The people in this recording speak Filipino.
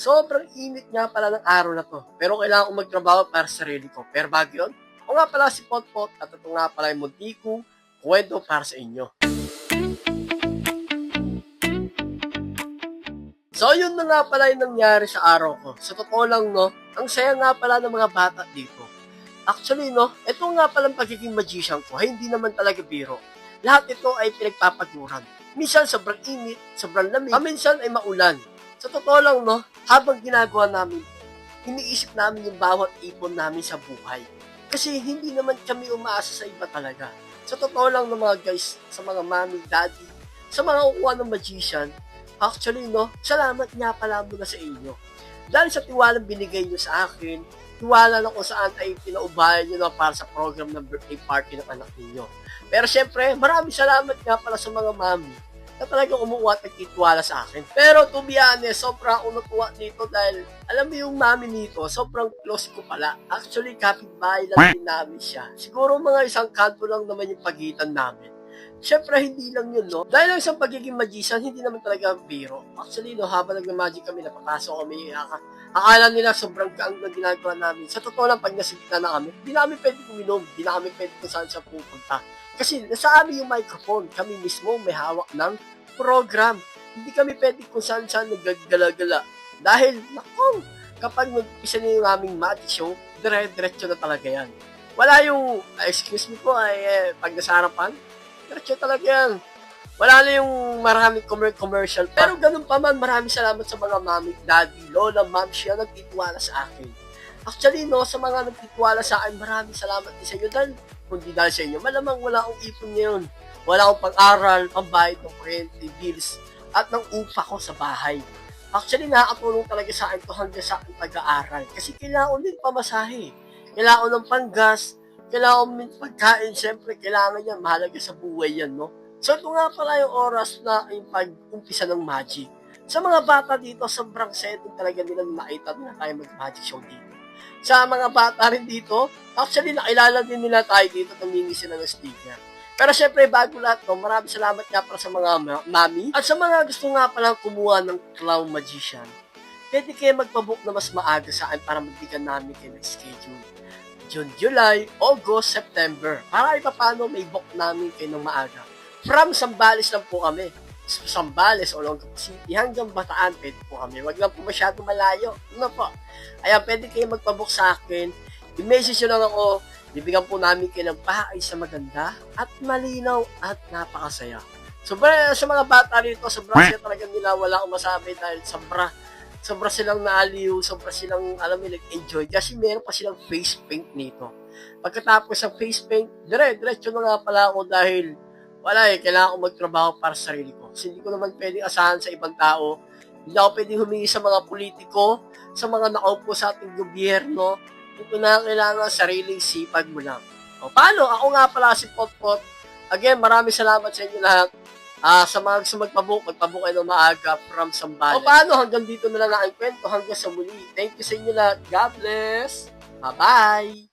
Sobrang init nga pala ng araw na 'to, pero kailangan kong magtrabaho para sa sarili ko. Pero bago yun, ako nga pala si Potpot at ito nga pala yung munti kong kuwento para sa inyo. So, yun na nga pala yung nangyari sa araw ko. Sa totoo lang, no, ang saya nga pala ng mga bata dito. Actually, no, ito nga palang pagiging magician ko, ay hindi naman talaga biro. Lahat ito ay pinagpapaguran. Minsan sobrang init, sobrang lamig, minsan ay maulan. Sa totoo lang, no, habang ginagawa namin, iniisip namin yung bawat ipon namin sa buhay. Kasi hindi naman kami umaasa sa iba talaga. Sa totoo lang, no, mga guys, sa mga mami, daddy, sa mga kukuha ng magician, actually, no, salamat nga pala muna sa inyo. Dahil sa tiwalang binigay nyo sa akin, tiwala na kung saan ay pinaubayan nyo na para sa program ng birthday party ng anak ninyo. Pero syempre, maraming salamat nga pala sa mga mami na talagang umuwa at nagtitiwala sa akin. Pero to be honest, sobrang ako natuwa nito dahil alam mo yung mami nito, sobrang close ko pala. Actually, kapitbahay lang din namin siya. Siguro mga isang kanto lang naman yung pagitan namin. Siyempre, hindi lang yun, no? Dahil lang sa pagiging magician, hindi naman talaga biro. Actually, no, habang nag-magic kami, napapasok kami, akala nila sobrang gaang na ginagawa namin. Sa totoo lang, pag nasa gitna na kami, di namin pwede kuminom, di namin pwede kung saan siya pupunta. Kasi nasa amin yung microphone, kami mismo may hawak ng program. Hindi kami pwede kung saan nagagala-gala. Dahil, naku, kapag nag-isa na yung aming magic show, dire-diretso na talaga yan. Wala yung, excuse me po, pag nasa harapan, diretso talaga yan. Wala na yung maraming commercial. Pero ganun pa man, maraming salamat sa mga mami, daddy, lola, ma'am, siya nagtitiwala sa akin. Actually, no, sa mga nagtitiwala sa akin, maraming salamat din sa inyo. Dahil, kundi dahil sa inyo, malamang wala akong ipon ngayon. Wala akong pang-aral, pambayad ng kuryente, bills, at ng upa ko sa bahay. Actually, nakakatulong talaga sa akin to hanggang sa aking pag-aaral. Kasi kailangan din pamasahe. Kailangan ng panggas, kailangan ng pagkain, syempre, kailangan yan, mahalaga sa buhay yan, no? So, ito nga pala yung oras na yung pag-umpisa ng magic. Sa mga bata dito, sobrang setting talaga nilang makita na tayo mag-magic show dito. Sa mga bata rin dito, actually, nakilala din nila tayo dito, tumingin sila ng sticker. Pero syempre, bago lahat to, maraming salamat nga pala sa mga mami. At sa mga gusto nga pala kumuha ng clown magician, pwede kayo magpabook na mas maaga sa akin para magbigyan namin kayo ng schedule. June, July, August, September. Para paano may book namin kayo ng maaga. From Zambales lang po kami. Zambales, Olongapo City, hanggang Bataan, pwede po kami. Wag lang po masyado malayo. Ano po? Ayan, pwede kayo magpabook sa akin. I-message nyo lang ako. Bibigyan po namin kayo ng paayos na maganda at malinaw at napakasaya. Sobra sa mga bata rito, sobra sila talaga nila, wala akong masabi dahil sobra silang naaliw, sobra silang, alam mo, nag-enjoy. Kasi meron pa silang face paint nito. Pagkatapos ng face paint, diretso na nga pala ako dahil wala kailangan ko magtrabaho para sa sarili ko. Kasi hindi ko naman pwedeng asahan sa ibang tao. Hindi ako pwedeng humingi sa mga politiko, sa mga nakaupo sa ating gobyerno. Ito na kailangan sariling sipag mo lang. O, paano? Ako nga pala si Potpot. Again, maraming salamat sa inyo lahat. Sa mga gusto magpabook kayo ng maaga from Zambales. O, paano? Hanggang dito na lang ang kwento. Hanggang sa muli. Thank you sa inyo lahat. God bless. Bye-bye.